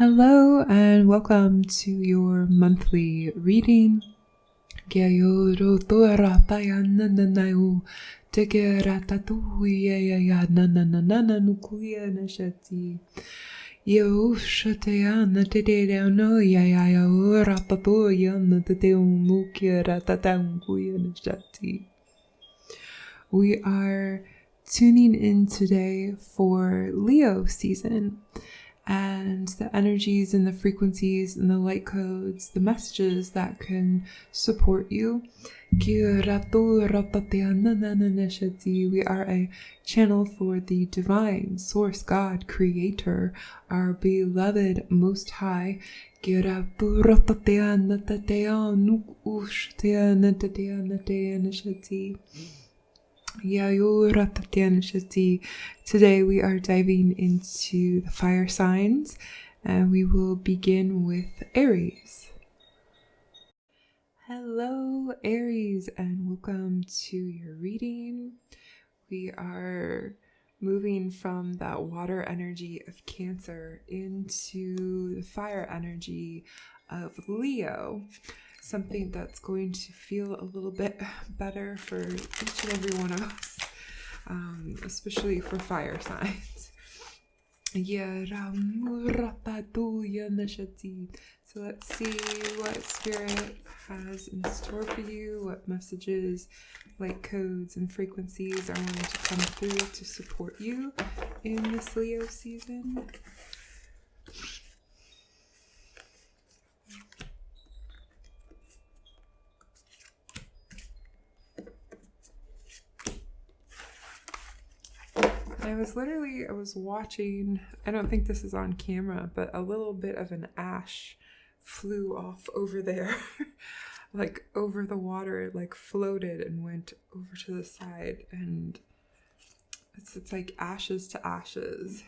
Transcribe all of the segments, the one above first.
Hello and welcome to your monthly reading. We are tuning in today for Leo season. And the energies and the frequencies and the light codes, the messages that can support you. We are a channel for the divine source God, creator, our beloved most high. Today we are diving into the fire signs and we will begin with Aries. Hello Aries and welcome to your reading. We are moving from that water energy of Cancer into the fire energy of Leo. Something that's going to feel a little bit better for each and every one of us, especially for fire signs. So let's see what Spirit has in store for you, what messages, light codes, and frequencies are wanting to come through to support you in this Leo season. I was watching, I don't think this is on camera, but a little bit of an ash flew off over there, like over the water. It like floated and went over to the side, and it's like ashes to ashes.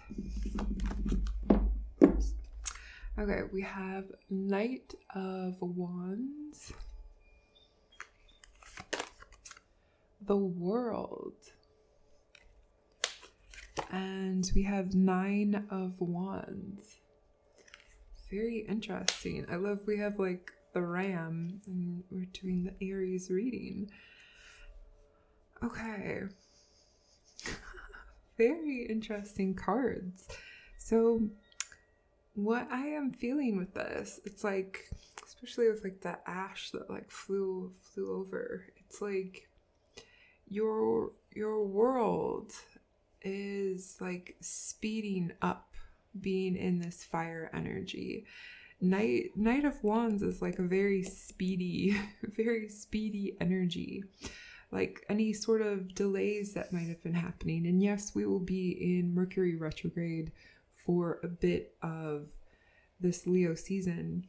Oops. Okay, we have Knight of Wands, the World, and we have 9 of Wands. Very interesting. I love we have like the Ram and we're doing the Aries reading. Okay. Very interesting cards. So what I am feeling with this, it's like, especially with like the ash that like flew over, it's like your world is like speeding up, being in this fire energy. Knight of Wands is like a very speedy energy, like any sort of delays that might have been happening. And yes, we will be in Mercury retrograde for a bit of this Leo season,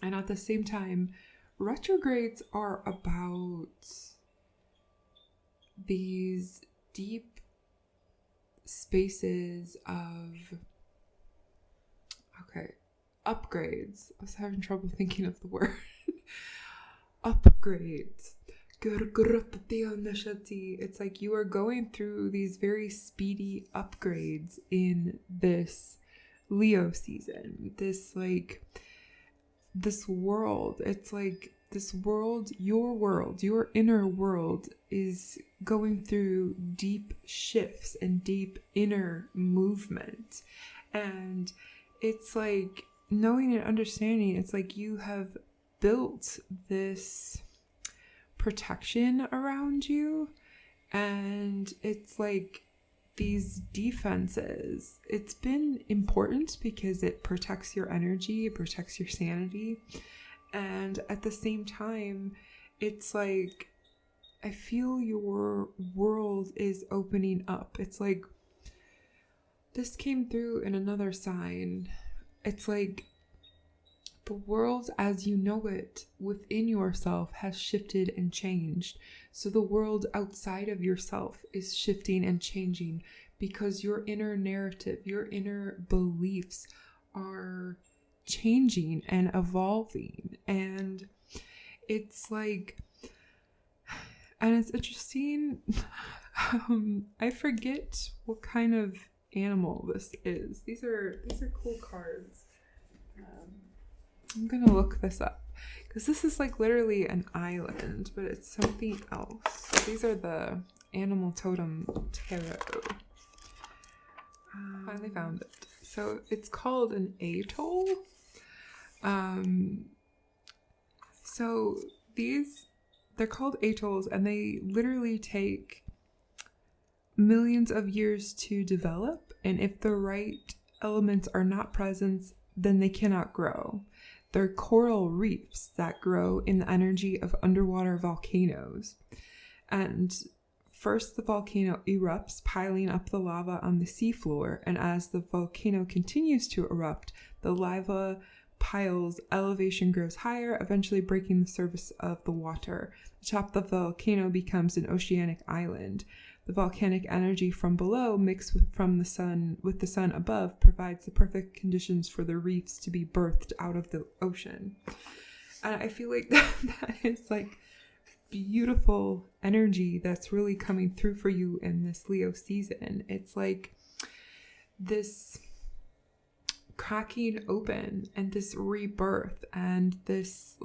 and at the same time retrogrades are about these deep spaces of upgrades. I was having trouble thinking of the word. Upgrades. It's like you are going through these very speedy upgrades in this Leo season. This world. It's like this world, your inner world is going through deep shifts and deep inner movement. And it's like knowing and understanding, it's like you have built this protection around you, and it's like these defenses. It's been important because it protects your energy, it protects your sanity. And at the same time, it's like, I feel your world is opening up. It's like, this came through in another sign. It's like the world as you know it within yourself has shifted and changed. So the world outside of yourself is shifting and changing because your inner narrative, your inner beliefs are changing and evolving. And it's like, and it's interesting. I forget what kind of animal this is. These are cool cards. I'm gonna look this up because this is like literally an island, but it's something else. These are the Animal Totem Tarot. Finally found it. So it's called an atoll. So they're called atolls, and they literally take millions of years to develop, and if the right elements are not present, then they cannot grow. They're coral reefs that grow in the energy of underwater volcanoes. And first, the volcano erupts, piling up the lava on the seafloor, and as the volcano continues to erupt, the lava piles, elevation grows higher, eventually breaking the surface of the water. The top of the volcano becomes an oceanic island. The volcanic energy from below, mixed with the sun above, provides the perfect conditions for the reefs to be birthed out of the ocean. And I feel like that is like beautiful energy that's really coming through for you in this Leo season. It's like this cracking open and this rebirth and this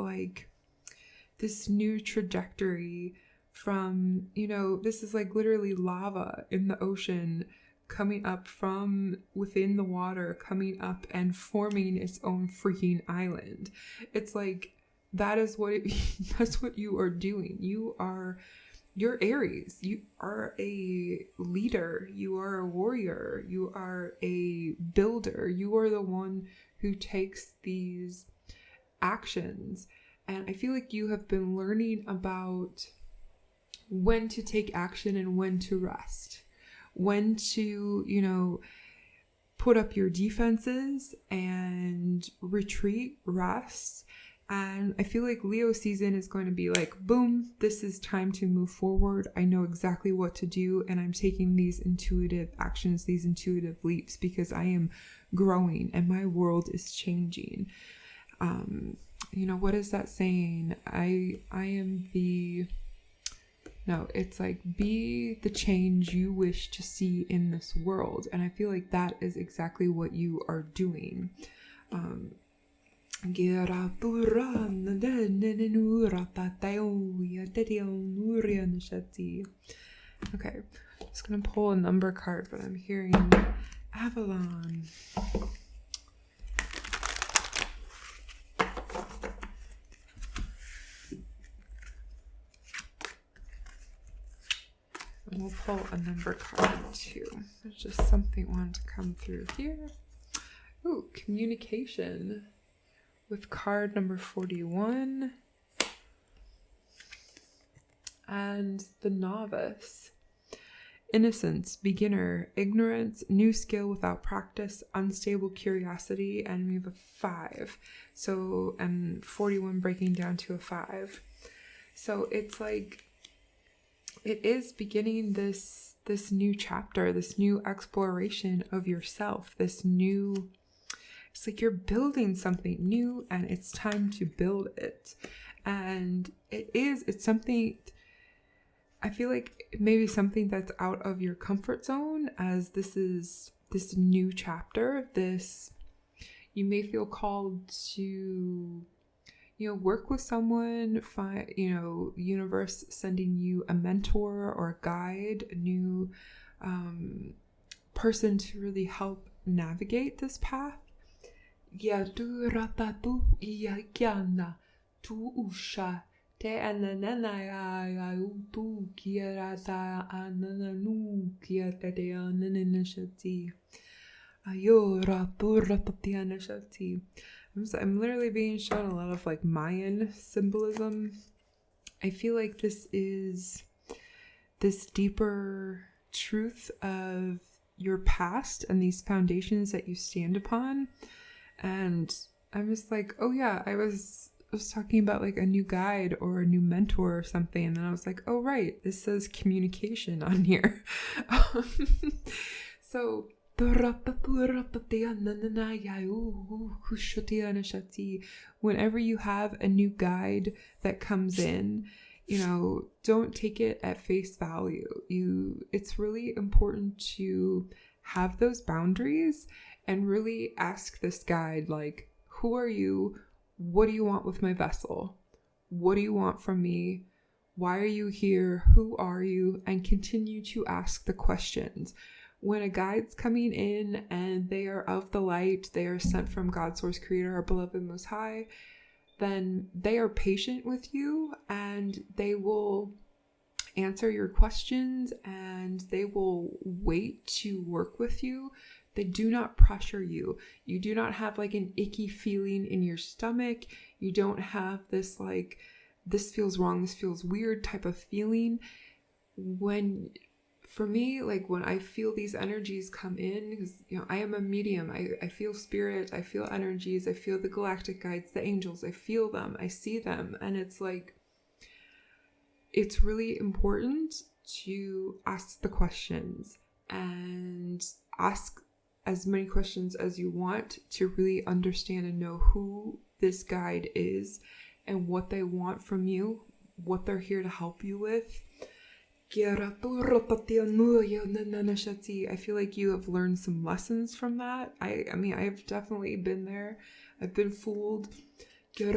new trajectory from, this is like literally lava in the ocean coming up from within the water, coming up and forming its own freaking island. It's like that's what you are doing. You're Aries. You are a leader. You are a warrior. You are a builder. You are the one who takes these actions. And I feel like you have been learning about when to take action and when to rest, when to, put up your defenses and retreat, rest. And I feel like Leo season is going to be like, boom, this is time to move forward. I know exactly what to do, and I'm taking these intuitive actions, these intuitive leaps, because I am growing and my world is changing. What is that saying? It's like, be the change you wish to see in this world. And I feel like that is exactly what you are doing. Okay, just gonna pull a number card, but I'm hearing Avalon. And we'll pull a number card too. There's just something wanting to come through here. Ooh, communication with card number 41. And the Novice. Innocence, beginner, ignorance, new skill without practice, unstable curiosity, and we have a 5. So, and 41 breaking down to a 5. So it's like, it is beginning this new chapter, this new exploration of yourself, it's like you're building something new and it's time to build it. And it's something, I feel like maybe something that's out of your comfort zone, as this is this new chapter. You may feel called to work with someone, find, universe sending you a mentor or a guide, a new person to really help navigate this path. I'm literally being shown a lot of like Mayan symbolism. I feel like this is this deeper truth of your past and these foundations that you stand upon. And I'm just like, oh yeah, I was talking about like a new guide or a new mentor or something, and then I was like, oh right, this says communication on here. So whenever you have a new guide that comes in, don't take it at face value. It's really important to have those boundaries and really ask this guide, like, Who are you? What do you want with my vessel? What do you want from me? Why are you here? Who are you? And continue to ask the questions. When a guide's coming in and they are of the light, they are sent from God, Source, Creator, our beloved Most High, then they are patient with you and they will answer your questions and they will wait to work with you. They do not pressure you. You do not have like an icky feeling in your stomach. You don't have this like, this feels wrong, this feels weird type of feeling. For me, like when I feel these energies come in, because, you know, I am a medium, I feel spirit, I feel energies, I feel the galactic guides, the angels, I feel them, I see them. And it's like, it's really important to ask the questions and ask as many questions as you want to really understand and know who this guide is and what they want from you, what they're here to help you with. I feel like you have learned some lessons from that. I mean, I've definitely been there. I've been fooled. It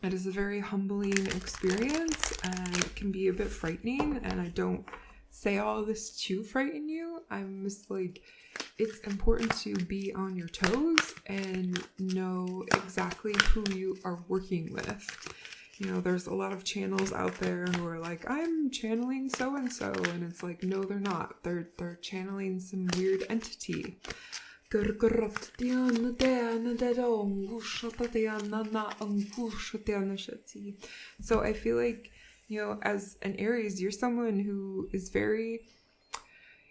is a very humbling experience and it can be a bit frightening, and I don't say all this to frighten you. I'm just like, it's important to be on your toes and know exactly who you are working with. You know, there's a lot of channels out there who are like, I'm channeling so-and-so, and it's like, no, they're not. They're channeling some weird entity. So I feel like, you know, as an Aries, you're someone who is very,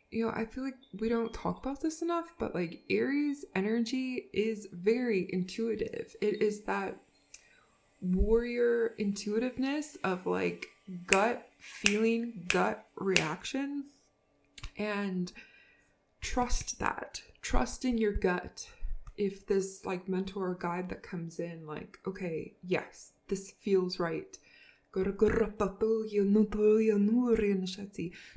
you know, I feel like we don't talk about this enough, but like Aries energy is very intuitive. It is that warrior intuitiveness of like gut feeling, gut reaction, and trust that. Trust in your gut. If this like mentor or guide that comes in, like, okay, yes, this feels right.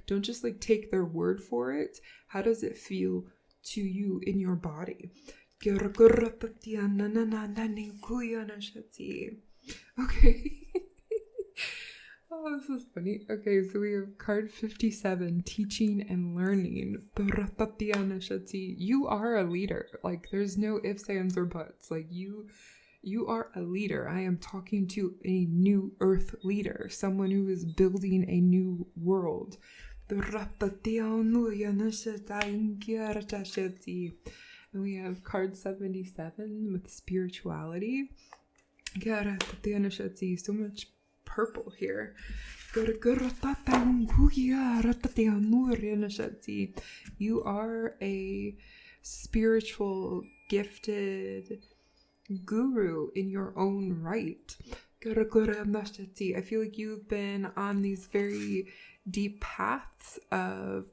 Don't just like take their word for it. How does it feel to you in your body? Okay. Oh, this is funny. Okay, so we have card 57, teaching and learning. You are a leader. Like, there's no ifs, ands, or buts. Like, you are a leader. I am talking to a new earth leader, someone who is building a new world. And we have card 77 with spirituality. So much purple here. You are a spiritual, gifted guru in your own right. I feel like you've been on these very deep paths of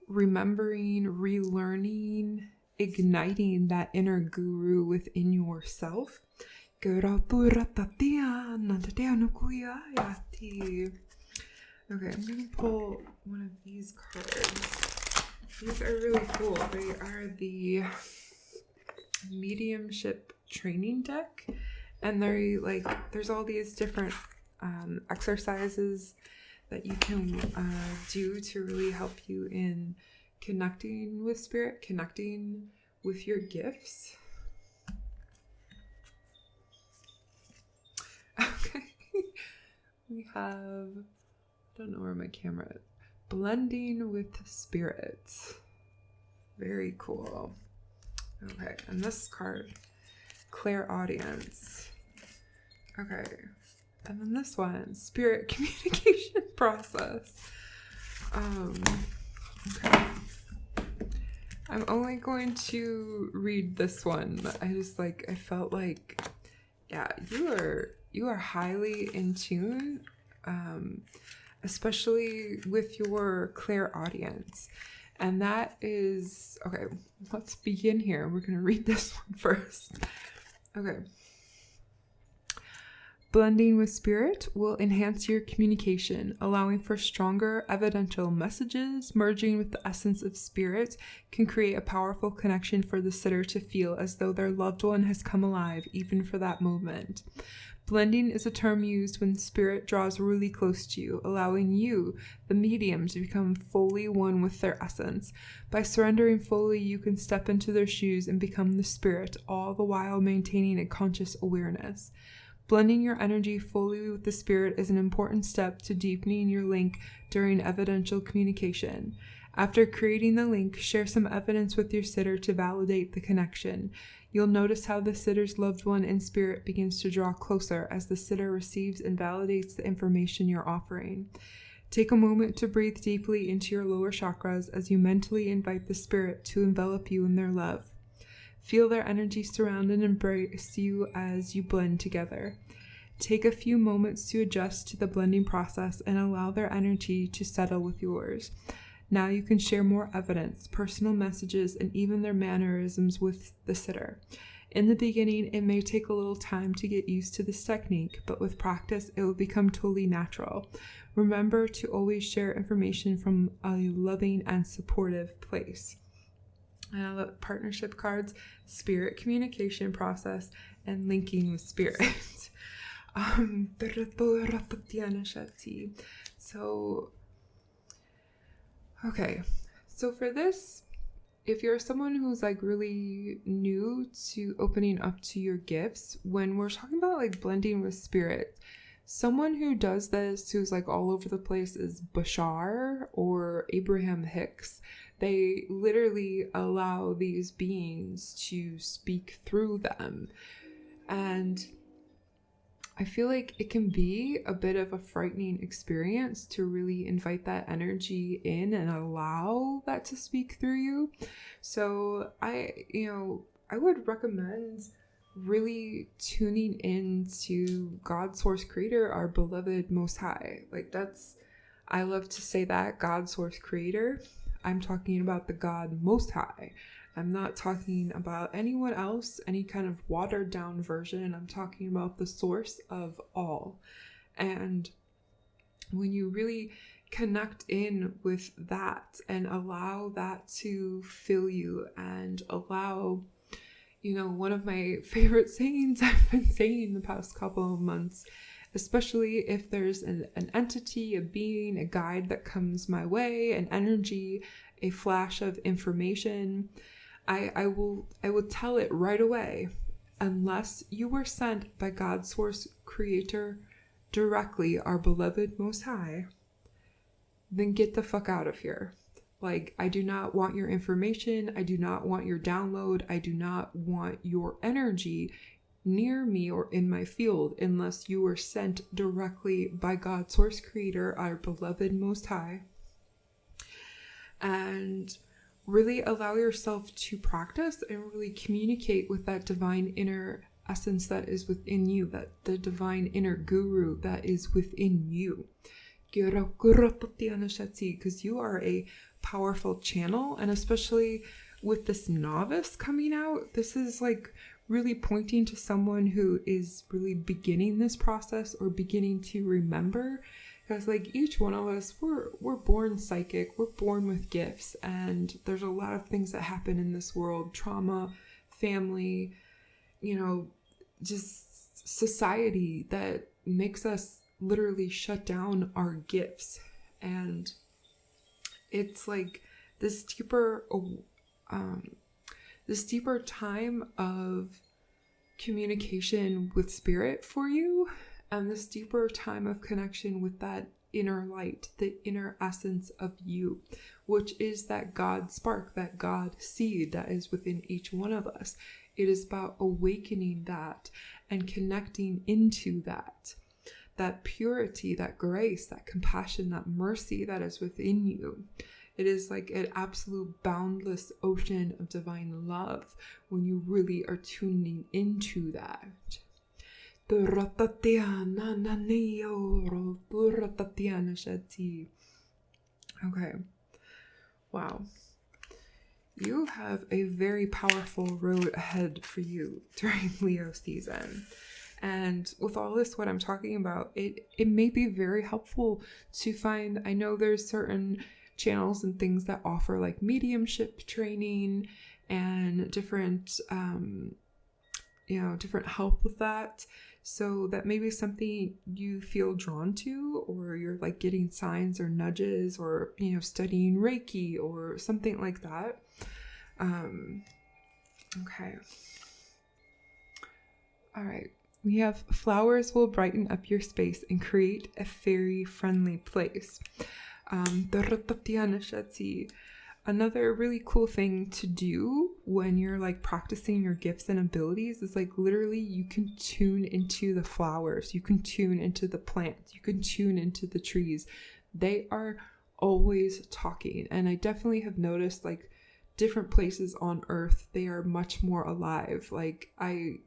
remembering, relearning, igniting that inner guru within yourself. Okay, I'm gonna pull one of these cards. These are really cool. They are the mediumship training deck, and they're like, there's all these different exercises that you can do to really help you in connecting with spirit, connecting with your gifts. Okay. We have, I don't know where my camera is. Blending with spirits. Very cool. Okay, and this card, clairaudience. Okay, and then this one, spirit communication process. Okay. I'm only going to read this one. I felt like, yeah, you are highly in tune, especially with your clairaudience. And that is, okay, let's begin here. We're going to read this one first. Okay. Blending with spirit will enhance your communication, allowing for stronger evidential messages. Merging with the essence of spirit can create a powerful connection for the sitter to feel as though their loved one has come alive, even for that moment. Blending is a term used when spirit draws really close to you, allowing you, the medium, to become fully one with their essence. By surrendering fully, you can step into their shoes and become the spirit, all the while maintaining a conscious awareness. Blending your energy fully with the spirit is an important step to deepening your link during evidential communication. After creating the link, share some evidence with your sitter to validate the connection. You'll notice how the sitter's loved one in spirit begins to draw closer as the sitter receives and validates the information you're offering. Take a moment to breathe deeply into your lower chakras as you mentally invite the spirit to envelop you in their love. Feel their energy surround and embrace you as you blend together. Take a few moments to adjust to the blending process and allow their energy to settle with yours. Now you can share more evidence, personal messages, and even their mannerisms with the sitter. In the beginning, it may take a little time to get used to this technique, but with practice, it will become totally natural. Remember to always share information from a loving and supportive place. And I love partnership cards, spirit communication process, and linking with spirit. So for this, if you're someone who's like really new to opening up to your gifts, when we're talking about like blending with spirit, someone who does this, who's like all over the place, is Bashar or Abraham Hicks. They literally allow these beings to speak through them. And I feel like it can be a bit of a frightening experience to really invite that energy in and allow that to speak through you. So I would recommend really tuning into God, Source, Creator, our beloved Most High. I love to say that, God, Source, Creator. I'm talking about the God Most High. I'm not talking about anyone else, any kind of watered down version. I'm talking about the source of all. And when you really connect in with that and allow that to fill you and allow, one of my favorite sayings I've been saying the past couple of months, especially if there's an entity, a being, a guide that comes my way, an energy, a flash of information, I will tell it right away. Unless you were sent by God, Source, Creator, directly, our beloved Most High, then get the fuck out of here. I do not want your information. I do not want your download. I do not want your energy near me or in my field unless you were sent directly by God, Source, Creator, our beloved Most High. And really allow yourself to practice and really communicate with that divine inner essence that is within you, that the divine inner guru that is within you. Because you are a powerful channel, and especially with this novice coming out, this is really pointing to someone who is really beginning this process or beginning to remember. Because each one of us, we're born psychic, we're born with gifts, and there's a lot of things that happen in this world, trauma, family, just society, that makes us literally shut down our gifts. And it's this deeper time of communication with spirit for you, and this deeper time of connection with that inner light, the inner essence of you, which is that God spark, that God seed that is within each one of us. It is about awakening that and connecting into that purity, that grace, that compassion, that mercy that is within you. It is like an absolute boundless ocean of divine love when you really are tuning into that. Okay. Wow. You have a very powerful road ahead for you during Leo season. And with all this, what I'm talking about, it may be very helpful to find, I know there's certain channels and things that offer like mediumship training and different, different help with that. So that may be something you feel drawn to, or you're like getting signs or nudges, or, studying Reiki or something like that. Okay. All right. We have flowers will brighten up your space and create a fairy-friendly place. Another really cool thing to do when you're like practicing your gifts and abilities is like literally you can tune into the flowers, you can tune into the plants, you can tune into the trees. They are always talking, and I definitely have noticed like different places on earth, they are much more alive. Like I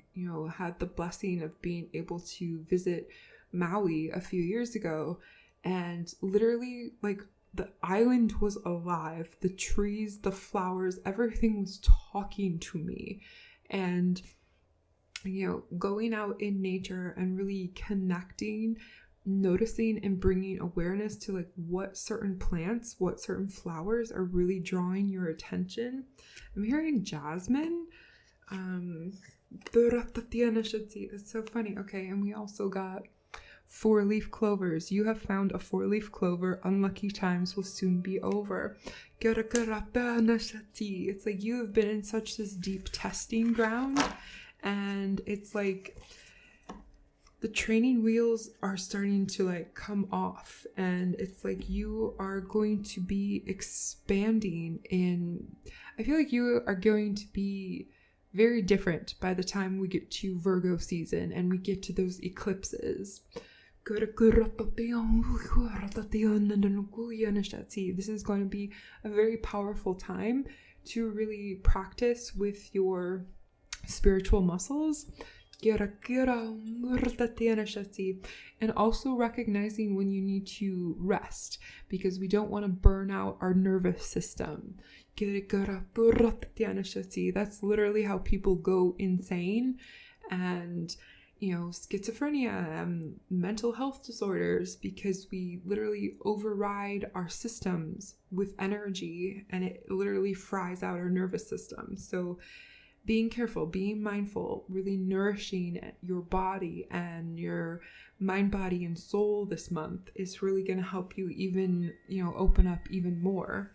had the blessing of being able to visit Maui a few years ago, and literally like the island was alive, the trees, the flowers, everything was talking to me. And going out in nature and really connecting, noticing and bringing awareness to like what certain plants, what certain flowers are really drawing your attention. I'm hearing jasmine. It's so funny. Okay, and we also got 4-leaf clovers. You have found a 4-leaf clover. Unlucky times will soon be over. It's like you have been in such this deep testing ground, and it's like the training wheels are starting to like come off, and it's like you are going to be expanding I feel like you are going to be very different by the time we get to Virgo season and we get to those eclipses. This is going to be a very powerful time to really practice with your spiritual muscles. And also recognizing when you need to rest, because we don't want to burn out our nervous system. That's literally how people go insane, and schizophrenia and mental health disorders, because we literally override our systems with energy, and it literally fries out our nervous system. So being careful, being mindful, really nourishing your body and your mind, body, and soul this month is really going to help you even, open up even more.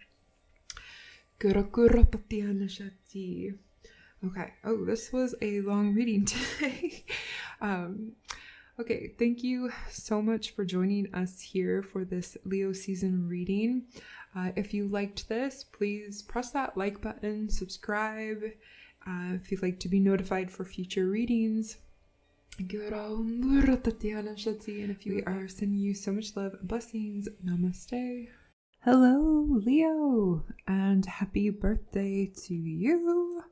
Okay. Oh, this was a long reading today. Okay. Thank you so much for joining us here for this Leo season reading. If you liked this, please press that like button, subscribe. If you'd like to be notified for future readings. And if we are sending you so much love and blessings, namaste. Hello, Leo, and happy birthday to you.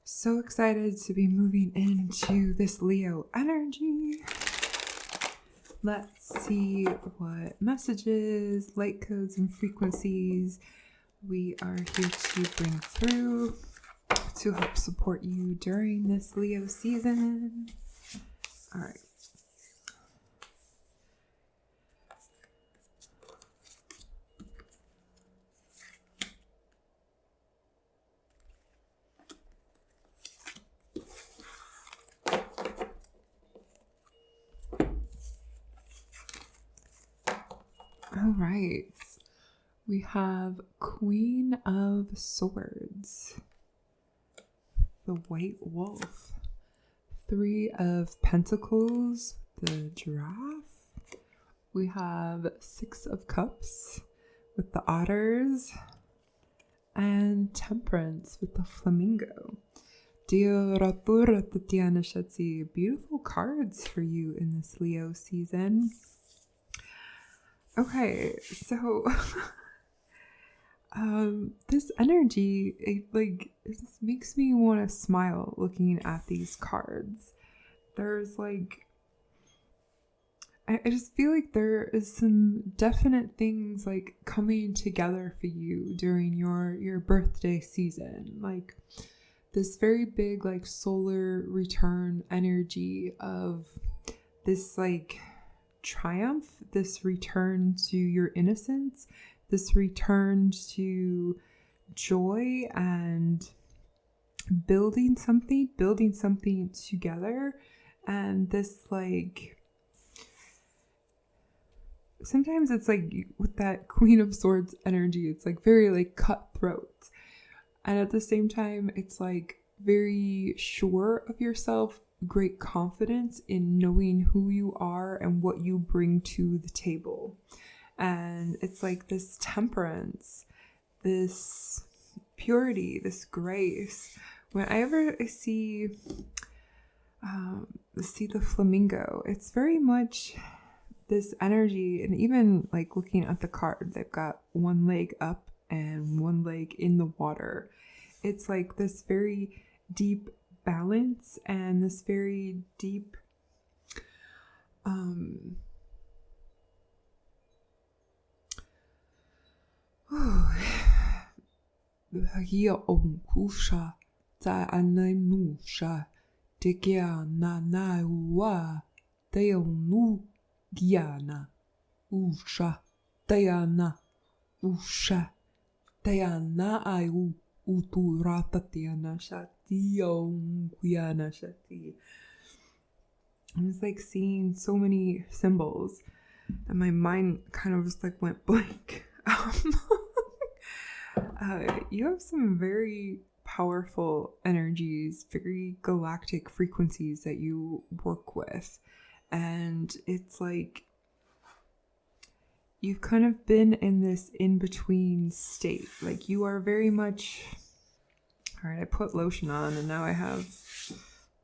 So excited to be moving into this Leo energy. Let's see what messages, light codes, and frequencies we are here to bring through to help support you during this Leo season. All right. All right. We have Queen of Swords, the White Wolf, 3 of Pentacles, the Giraffe. We have 6 of Cups with the Otters, and Temperance with the Flamingo. Beautiful cards for you in this Leo season. Okay, so this energy, it makes me want to smile looking at these cards. There's like, I just feel like there is some definite things like coming together for you during your birthday season. Like this very big like solar return energy of this like triumph, this return to your innocence, this return to joy and building something together. And this like, sometimes it's like with that Queen of Swords energy, it's like very like cutthroat. And at the same time, it's like very sure of yourself, great confidence in knowing who you are and what you bring to the table. And it's like this temperance, this purity, this grace. Whenever I see the flamingo, it's very much this energy. And even like looking at the card, they've got one leg up and one leg in the water. It's like this very deep balance and this very deep I was like seeing so many symbols and my mind kind of just like went blank. You have some very powerful energies, very galactic frequencies that you work with. And it's like you've kind of been in this in-between state. Like you are very much... All right, I put lotion on and now I have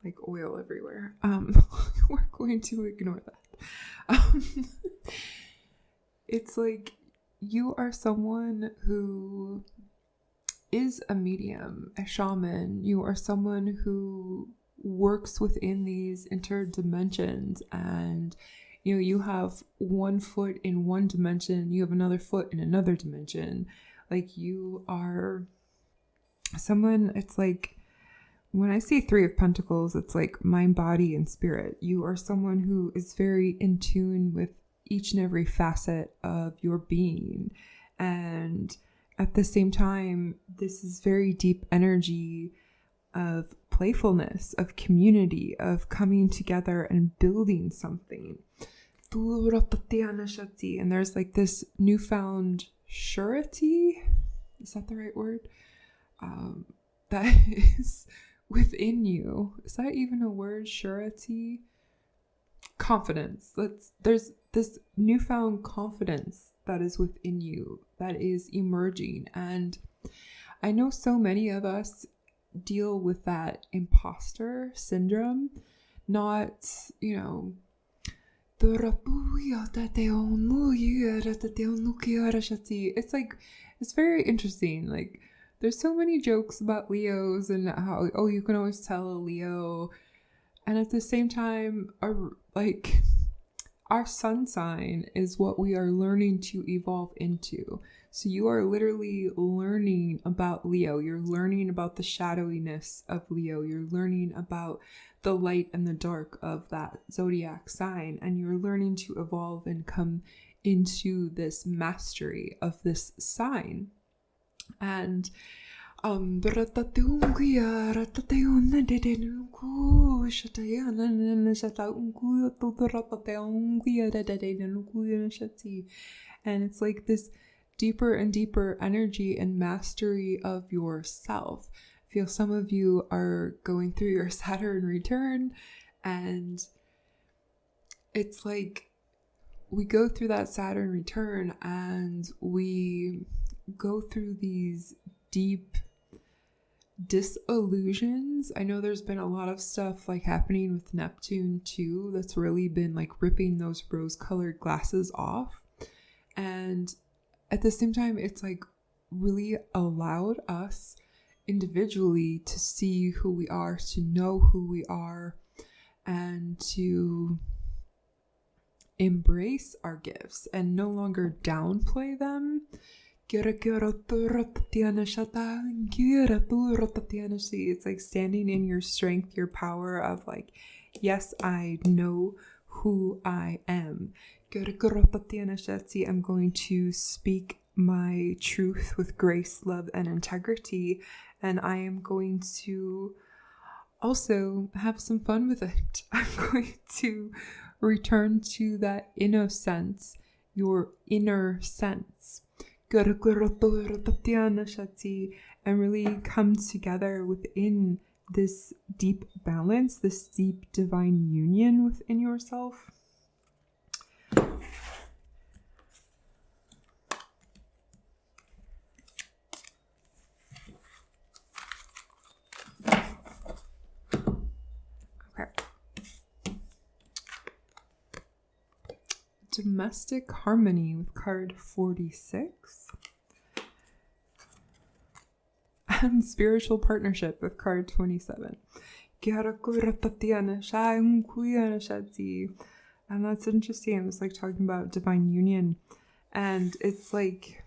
like oil everywhere. We're going to ignore that. It's like you are someone who is a medium, a shaman. You are someone who works within these interdimensions, and you know, you have one foot in one dimension, you have another foot in another dimension. Like you are someone, it's like when I see 3 of Pentacles, it's like mind, body, and spirit. You are someone who is very in tune with each and every facet of your being. And at the same time, this is very deep energy of playfulness, of community, of coming together and building something. And there's like this newfound surety. Is that the right word? That is within you. Is that even a word? Surety? Confidence. There's this newfound confidence that is within you, that is emerging. And I know so many of us deal with that imposter syndrome, not, you know, it's like, it's very interesting. Like, there's so many jokes about Leos and how, oh, you can always tell a Leo. And at the same time, our sun sign is what we are learning to evolve into. So you are literally learning about Leo. You're learning about the shadowiness of Leo. You're learning about the light and the dark of that zodiac sign. And you're learning to evolve and come into this mastery of this sign. And it's like this deeper and deeper energy and mastery of yourself. I feel some of you are going through your Saturn return, and it's like we go through that Saturn return and we go through these deep disillusions. I know there's been a lot of stuff like happening with Neptune too that's really been like ripping those rose-colored glasses off. And at the same time, it's like really allowed us individually to see who we are, to know who we are, and to embrace our gifts and no longer downplay them. It's like standing in your strength, your power of like, yes, I know who I am. I'm going to speak my truth with grace, love, and integrity, and I am going to also have some fun with it. I'm going to return to that innocence, your inner sense, and really come together within this deep balance, this deep divine union within yourself. Domestic harmony with card 46. And spiritual partnership with card 27. And that's interesting. It's like talking about divine union. And it's like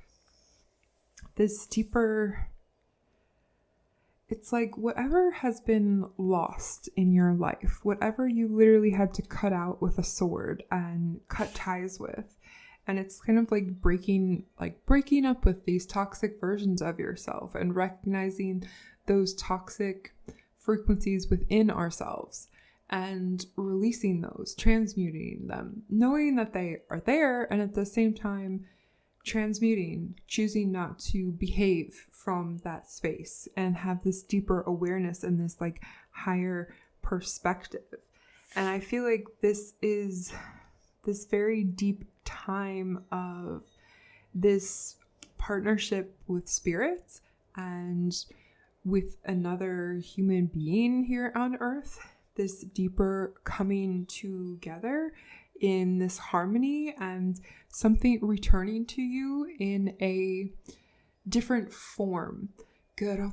this deeper... It's like whatever has been lost in your life, whatever you literally had to cut out with a sword and cut ties with. And it's kind of like breaking up with these toxic versions of yourself and recognizing those toxic frequencies within ourselves and releasing those, transmuting them, knowing that they are there, and at the same time transmuting, choosing not to behave from that space and have this deeper awareness and this like higher perspective. And I feel like this is this very deep time of this partnership with spirits and with another human being here on earth, this deeper coming together in this harmony and something returning to you in a different form. There's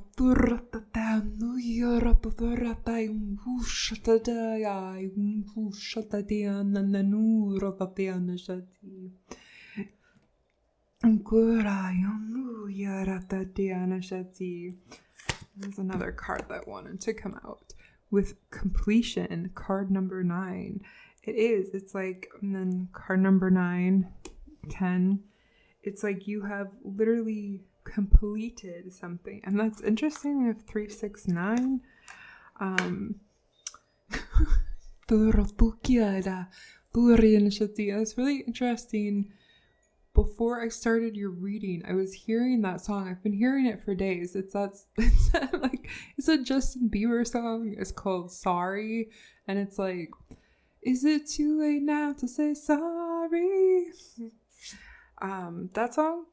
another card that wanted to come out with completion, card number 9. It's like, and then card number 9, 10, it's like you have literally completed something. And that's interesting. We have 3, 6, 9. It's really interesting. Before I started your reading, I was hearing that song. I've been hearing it for days. It's a Justin Bieber song. It's called Sorry. And it's like, is it too late now to say sorry? That song.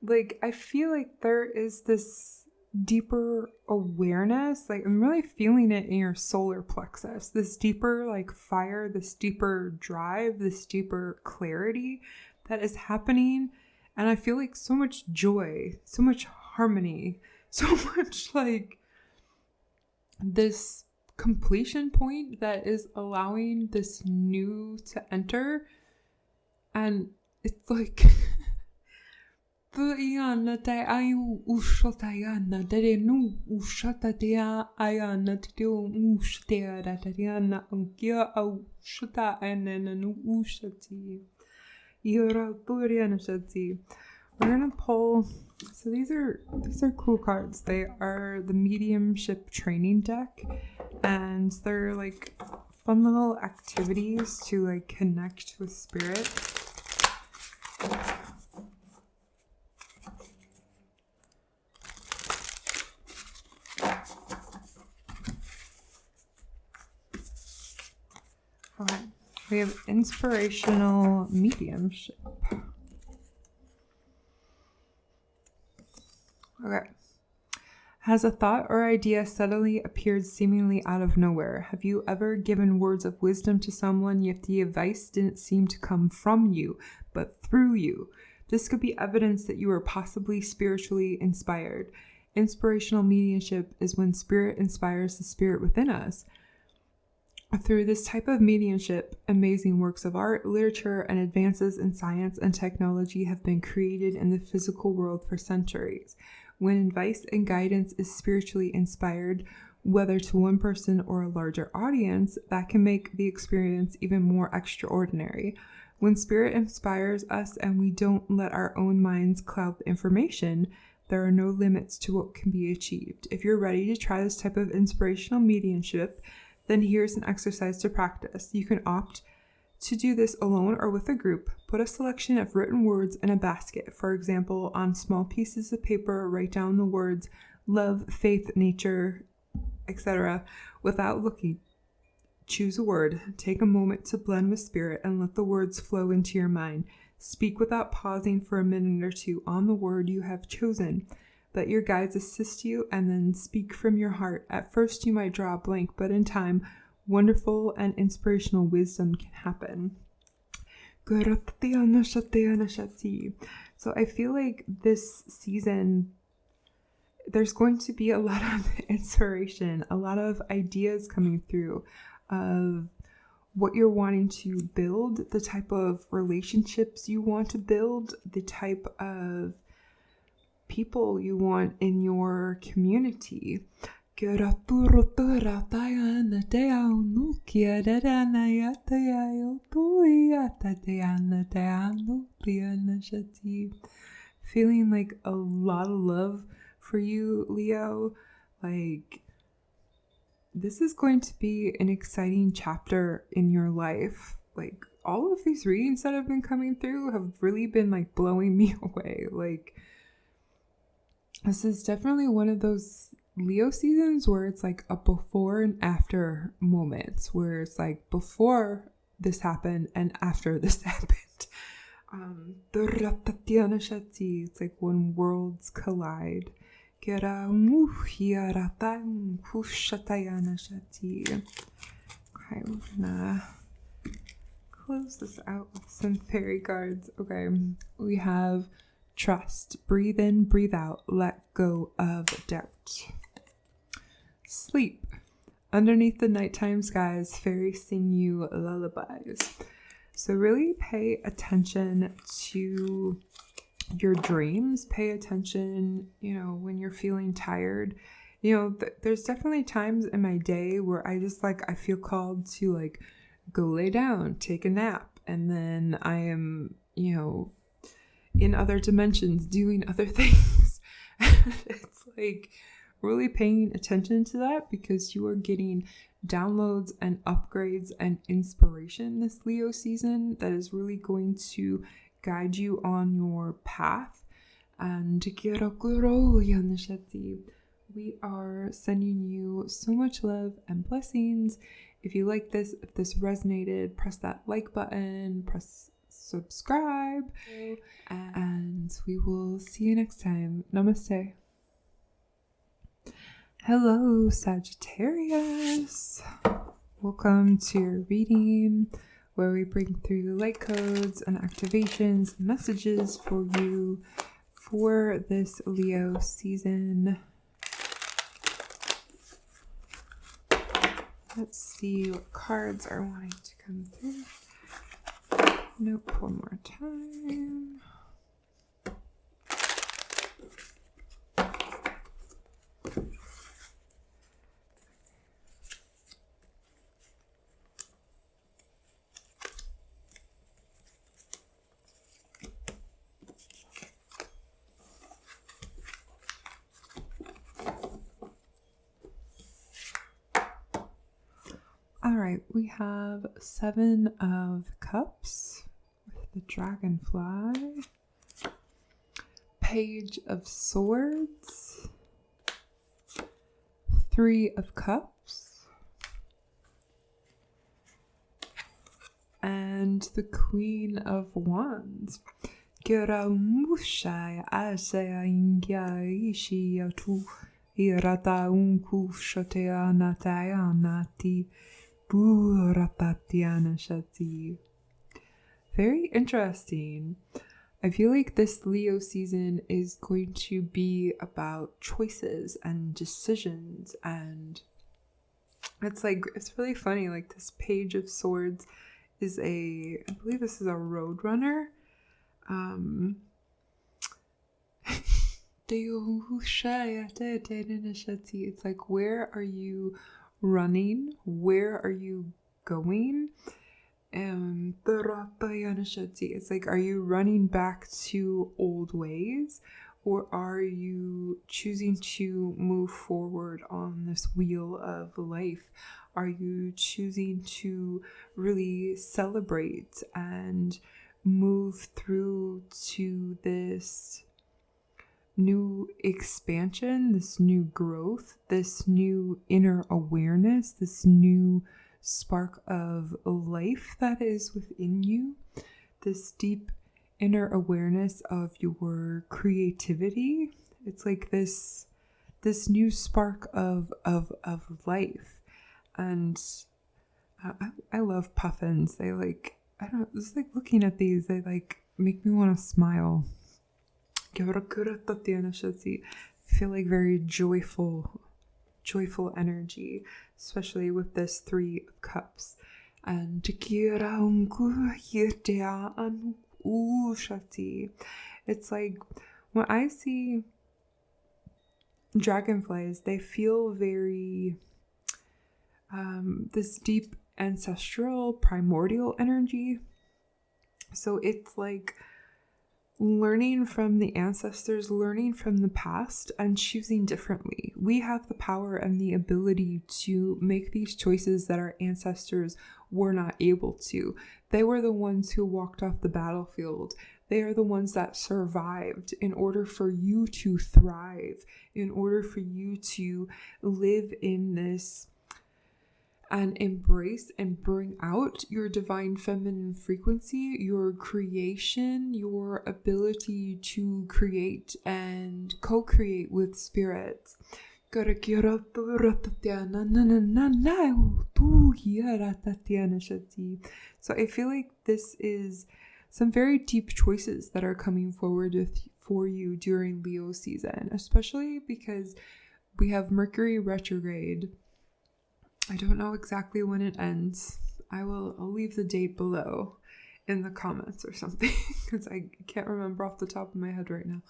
Like, I feel like there is this deeper awareness. Like, I'm really feeling it in your solar plexus. This deeper, like, fire, this deeper drive, this deeper clarity that is happening. And I feel like so much joy, so much harmony, so much, like, this completion point that is allowing this new to enter. And it's like we're gonna pull. So these are cool cards. They are the mediumship training deck, and they're like fun little activities to like connect with spirit. Okay, we have inspirational mediumship. Okay. Has a thought or idea suddenly appeared seemingly out of nowhere? Have you ever given words of wisdom to someone, yet the advice didn't seem to come from you, but through you? This could be evidence that you are possibly spiritually inspired. Inspirational mediumship is when spirit inspires the spirit within us. Through this type of mediumship, amazing works of art, literature, and advances in science and technology have been created in the physical world for centuries. When advice and guidance is spiritually inspired, whether to one person or a larger audience, that can make the experience even more extraordinary. When spirit inspires us and we don't let our own minds cloud the information, there are no limits to what can be achieved. If you're ready to try this type of inspirational mediumship, then here's an exercise to practice. You can opt to do this alone or with a group. Put a selection of written words in a basket. For example, on small pieces of paper, write down the words love, faith, nature, etc. without looking. Choose a word. Take a moment to blend with spirit and let the words flow into your mind. Speak without pausing for a minute or two on the word you have chosen. Let your guides assist you and then speak from your heart. At first you might draw a blank, but in time, wonderful and inspirational wisdom can happen. So I feel like this season, there's going to be a lot of inspiration, a lot of ideas coming through of what you're wanting to build, the type of relationships you want to build, the type of people you want in your community. Feeling like a lot of love for you, Leo. Like, this is going to be an exciting chapter in your life. Like, all of these readings that have been coming through have really been like blowing me away. Like, this is definitely one of those Leo seasons where it's like a before and after moments, where it's like before this happened and after this happened. It's like when worlds collide. Okay, we're gonna close this out with some fairy cards. Okay, we have trust. Breathe in, breathe out. Let go of doubt. Sleep. Underneath the nighttime skies, fairies sing you lullabies. So really pay attention to your dreams. Pay attention, when you're feeling tired. There's definitely times in my day where I just I feel called to go lay down, take a nap, and then I am, in other dimensions doing other things. It's really paying attention to that, because you are getting downloads and upgrades and inspiration this Leo season that is really going to guide you on your path. And we are sending you so much love and blessings. If you like this, if this resonated, press that like button, press subscribe, and we will see you next time. Namaste. Hello, Sagittarius. Welcome to your reading, where we bring through light codes and activations, messages for you for this Leo season. Let's see what cards are wanting to come through. Nope, one more time. All right, we have 7 of Cups with the dragonfly, Page of Swords, 3 of Cups, and the Queen of Wands. Very interesting. I feel like this Leo season is going to be about choices and decisions and it's really funny. Like this Page of Swords is I believe this is a road runner. It's like, where are you running? Where are you going? It's like, are you running back to old ways, or are you choosing to move forward on this wheel of life? Are you choosing to really celebrate and move through to this new expansion, this new growth, this new inner awareness, this new spark of life that is within you, this deep inner awareness of your creativity? It's like this new spark of life. And I love puffins. They like, I don't know, just like looking at these, they like make me want to smile. Feel like very joyful energy, especially with this 3 of Cups. And it's like, when I see dragonflies, they feel very this deep ancestral primordial energy. So it's like learning from the ancestors, learning from the past, and choosing differently. We have the power and the ability to make these choices that our ancestors were not able to. They were the ones who walked off the battlefield. They are the ones that survived in order for you to thrive, in order for you to live in this and embrace and bring out your divine feminine frequency, your creation, your ability to create and co-create with spirit. So I feel like this is some very deep choices that are coming forward for you during Leo season, especially because we have Mercury retrograde. I don't know exactly when it ends. I'll leave the date below in the comments or something, because I can't remember off the top of my head right now.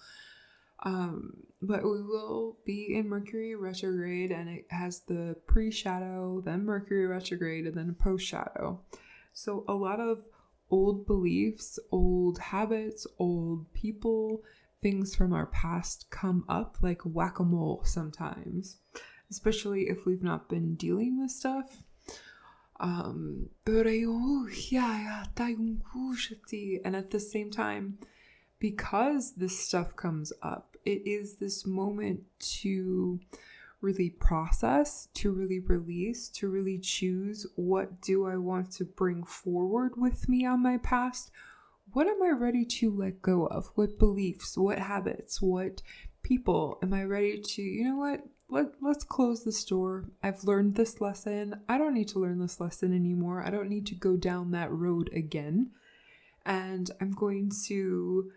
But we will be in Mercury retrograde, and it has the pre-shadow, then Mercury retrograde, and then post-shadow. So a lot of old beliefs, old habits, old people, things from our past come up like whack-a-mole sometimes, especially if we've not been dealing with stuff. And at the same time, because this stuff comes up, it is this moment to really process, to really release, to really choose, what do I want to bring forward with me on my past? What am I ready to let go of? What beliefs, what habits, what people am I ready to, you know what? Let's close this door. I've learned this lesson. I don't need to learn this lesson anymore. I don't need to go down that road again. And I'm going to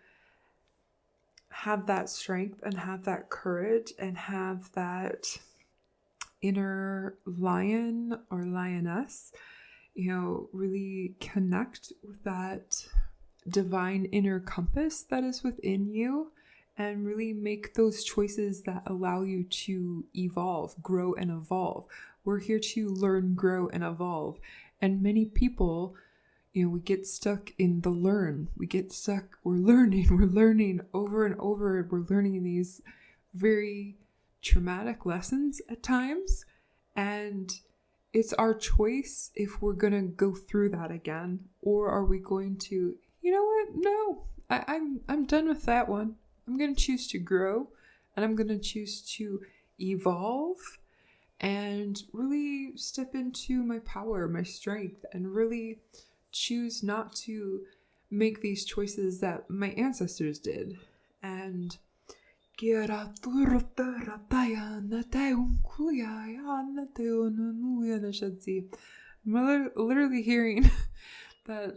have that strength and have that courage and have that inner lion or lioness, really connect with that divine inner compass that is within you, and really make those choices that allow you to evolve, grow, and evolve. We're here to learn, grow, and evolve. And many people, we get stuck in the learn. We're learning over and over. We're learning these very traumatic lessons at times. And it's our choice if we're going to go through that again, or are we going to, you know what? No, I'm done with that one. I'm going to choose to grow, and I'm going to choose to evolve and really step into my power, my strength, and really choose not to make these choices that my ancestors did. And I'm literally hearing that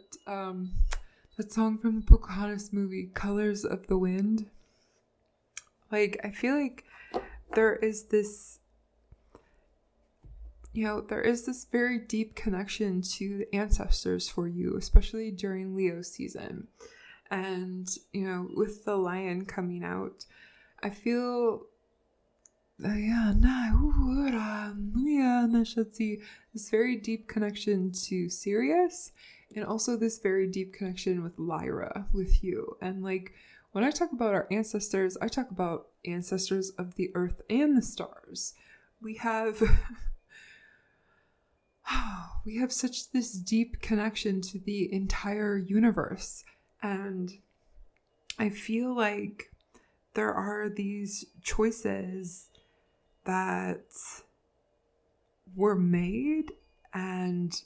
song from the Pocahontas movie, Colors of the Wind. Like, I feel like there is this there is this very deep connection to the ancestors for you, especially during Leo season. And, with the lion coming out, I feel this very deep connection to Sirius, and also this very deep connection with Lyra, with you. And when I talk about our ancestors, I talk about ancestors of the earth and the stars. We have such this deep connection to the entire universe. And I feel like there are these choices that were made, and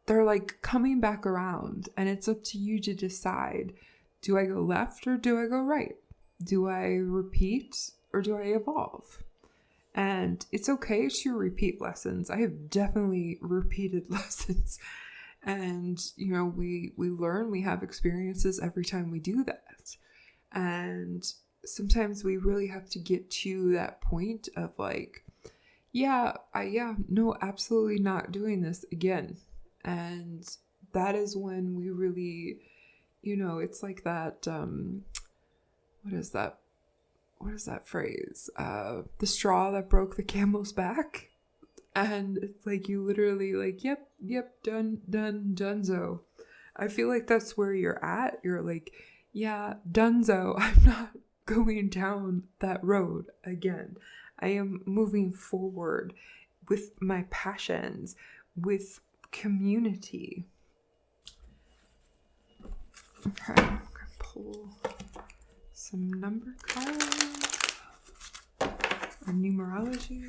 they're coming back around, and it's up to you to decide, do I go left or do I go right? Do I repeat or do I evolve? And it's okay to repeat lessons. I have definitely repeated lessons. And, we learn, we have experiences every time we do that. And sometimes we really have to get to that point of no, absolutely not doing this again. And that is when we really, it's like that, what is that phrase? The straw that broke the camel's back. And it's you literally yep, donezo. I feel like that's where you're at. You're yeah, donezo. I'm not going down that road again. I am moving forward with my passions, with community. Okay, I'm gonna pull some number cards or numerology.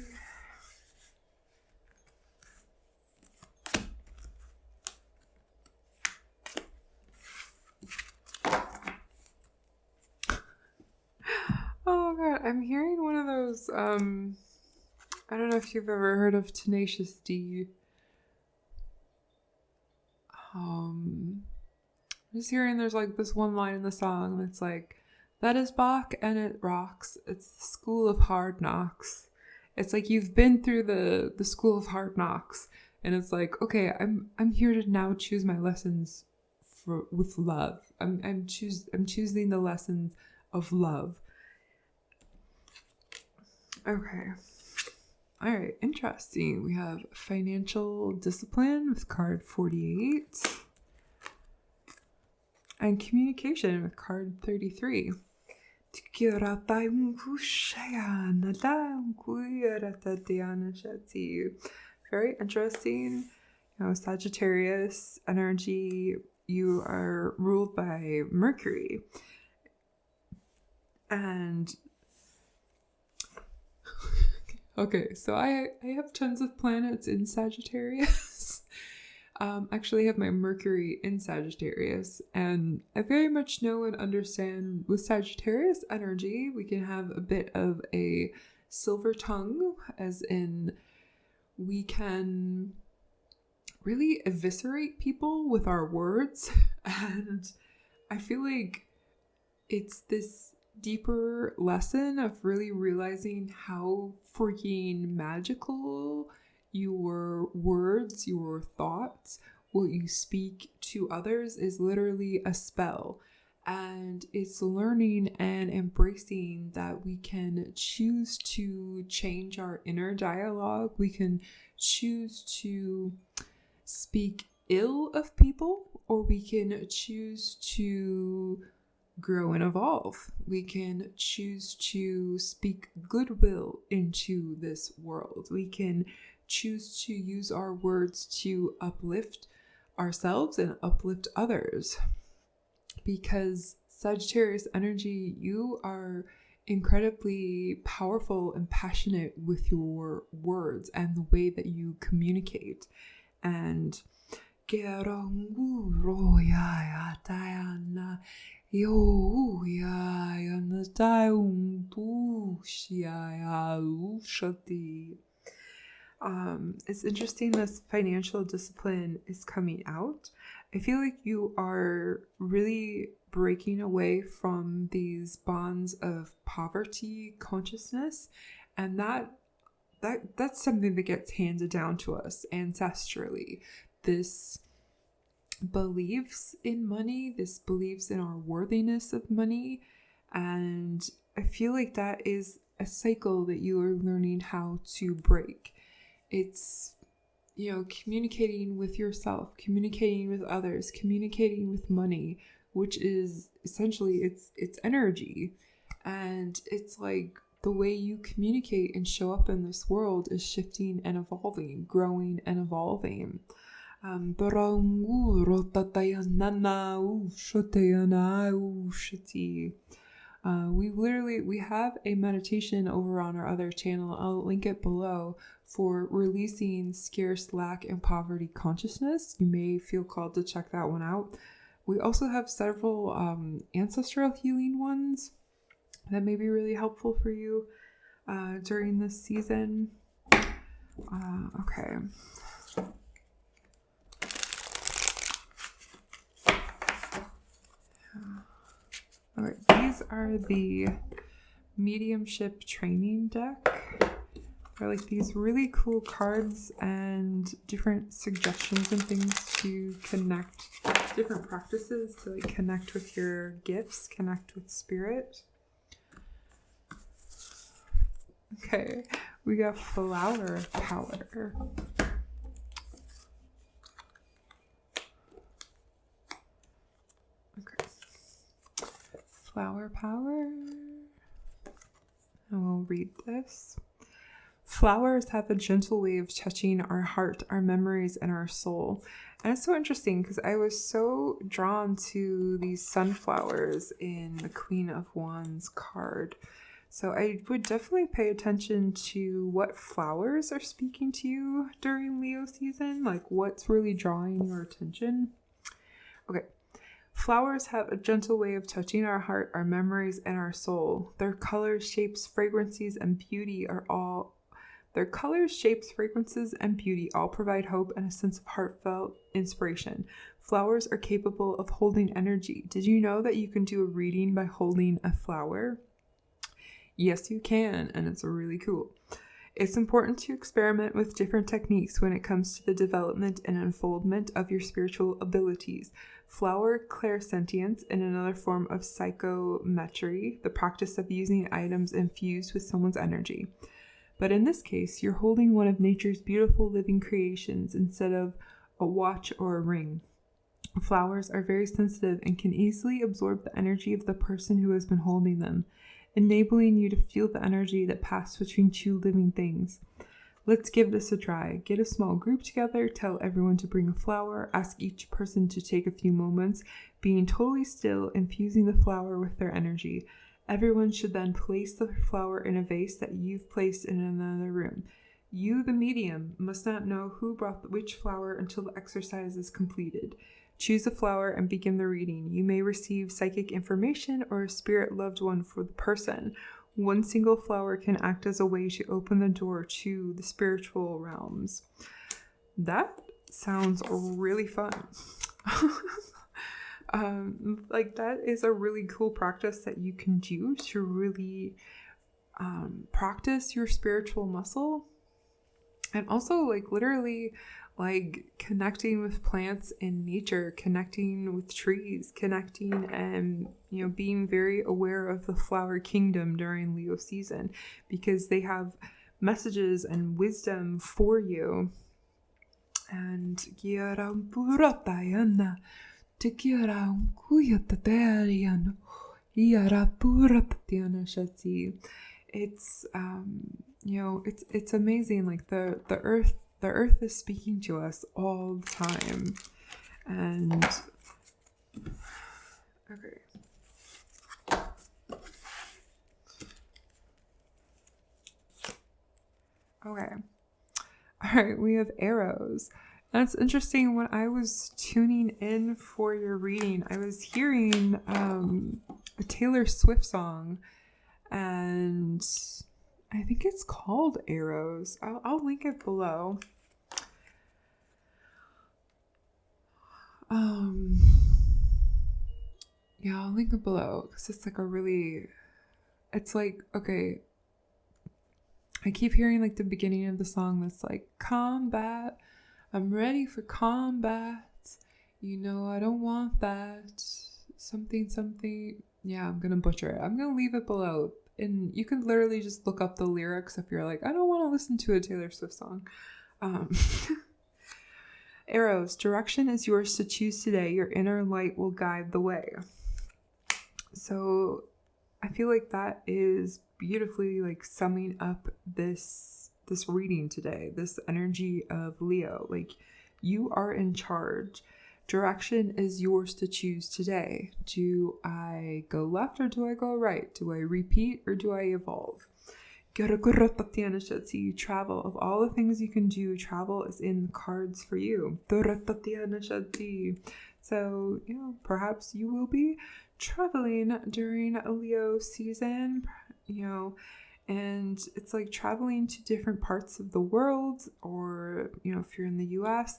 Oh god, I'm hearing one of those, I don't know if you've ever heard of Tenacious D. I'm just hearing there's this one line in the song that's that is Bach and it rocks. It's the school of hard knocks. It's you've been through the school of hard knocks, and it's okay, I'm here to now choose my lessons with love. I'm choosing the lessons of love. Okay. All right. Interesting. We have financial discipline with card 48 and communication with card 33. Very interesting. Sagittarius energy. You are ruled by Mercury. And okay, so I have tons of planets in Sagittarius. Actually, I have my Mercury in Sagittarius, and I very much know and understand with Sagittarius energy, we can have a bit of a silver tongue, as in we can really eviscerate people with our words. And I feel like it's this deeper lesson of really realizing how freaking magical your words, your thoughts, what you speak to others is literally a spell. And it's learning and embracing that we can choose to change our inner dialogue. We can choose to speak ill of people, or we can choose to grow and evolve. We can choose to speak goodwill into this world. We can choose to use our words to uplift ourselves and uplift others. Because Sagittarius energy, you are incredibly powerful and passionate with your words and the way that you communicate. And it's interesting this financial discipline is coming out. I feel like you are really breaking away from these bonds of poverty consciousness, and that that's something that gets handed down to us ancestrally. This beliefs in money, this beliefs in our worthiness of money. And I feel like that is a cycle that you are learning how to break. It's, communicating with yourself, communicating with others, communicating with money, which is essentially it's energy. And it's like the way you communicate and show up in this world is shifting and evolving, growing and evolving. We have a meditation over on our other channel. I'll link it below, for releasing scarce, lack, and poverty consciousness. You may feel called to check that one out. We also have several ancestral healing ones that may be really helpful for you during this season. Okay. Okay, these are the mediumship training deck. They're like these really cool cards and different suggestions and things to connect, different practices to like connect with your gifts, connect with spirit. Okay, we got flower power. Okay. Flower power. I will read this. Flowers have a gentle way of touching our heart, our memories, and our soul. And it's so interesting because I was so drawn to these sunflowers in the Queen of Wands card. So I would definitely pay attention to what flowers are speaking to you during Leo season, like what's really drawing your attention. Okay. Flowers have a gentle way of touching our heart, our memories, and our soul. Their colors, shapes, fragrances, and beauty all provide hope and a sense of heartfelt inspiration. Flowers are capable of holding energy. Did you know that you can do a reading by holding a flower? Yes, you can, and it's really cool. It's important to experiment with different techniques when it comes to the development and unfoldment of your spiritual abilities. Flower clairsentience, in another form of psychometry, the practice of using items infused with someone's energy. But in this case, you're holding one of nature's beautiful living creations instead of a watch or a ring. Flowers are very sensitive and can easily absorb the energy of the person who has been holding them, enabling you to feel the energy that passed between two living things. Let's give this a try. Get a small group together, tell everyone to bring a flower, ask each person to take a few moments, being totally still, infusing the flower with their energy. Everyone should then place the flower in a vase that you've placed in another room. You, the medium, must not know who brought which flower until the exercise is completed. Choose a flower and begin the reading. You may receive psychic information or a spirit loved one for the person. One single flower can act as a way to open the door to the spiritual realms. That sounds really fun. That is a really cool practice that you can do to really practice your spiritual muscle. And also literally connecting with plants in nature, connecting with trees, connecting and being very aware of the flower kingdom during Leo season, because they have messages and wisdom for you. And it's it's amazing. Like the earth is speaking to us all the time. And okay. All right, we have arrows. That's interesting. When I was tuning in for your reading, I was hearing a Taylor Swift song, and I think it's called Arrows. I'll link it below. Yeah, I'll link it below because it's okay. I keep hearing like the beginning of the song that's like, combat, I'm ready for combat. You know, I don't want that. Something. Yeah, I'm going to butcher it. I'm going to leave it below. And you can literally just look up the lyrics if you're like, I don't want to listen to a Taylor Swift song. Arrows, direction is yours to choose today. Your inner light will guide the way. So I feel like that is beautifully like summing up this reading today, this energy of Leo. Like, you are in charge. Direction is yours to choose today. Do I go left or do I go right? Do I repeat or do I evolve? Travel. Of all the things you can do, travel is in the cards for you. So, you know, perhaps you will be traveling during a Leo season, you know, and it's like traveling to different parts of the world, or, you know, if you're in the US,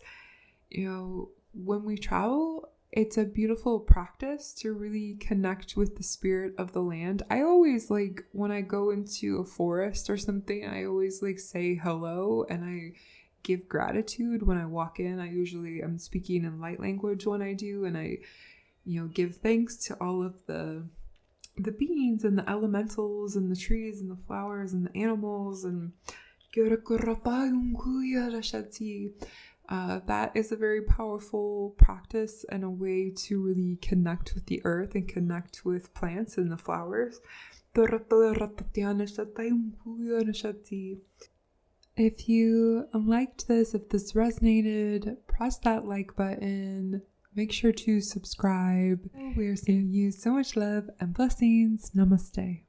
you know, when we travel, it's a beautiful practice to really connect with the spirit of the land. I always like, when I go into a forest or something, I always like say hello and I give gratitude when I walk in. I'm speaking in light language when I do, and I, you know, give thanks to all of the beings and the elementals and the trees and the flowers and the animals, and that is a very powerful practice and a way to really connect with the earth and connect with plants and the flowers. If you liked this, if this resonated, press that like button. Make sure to subscribe. We are sending you so much love and blessings. Namaste.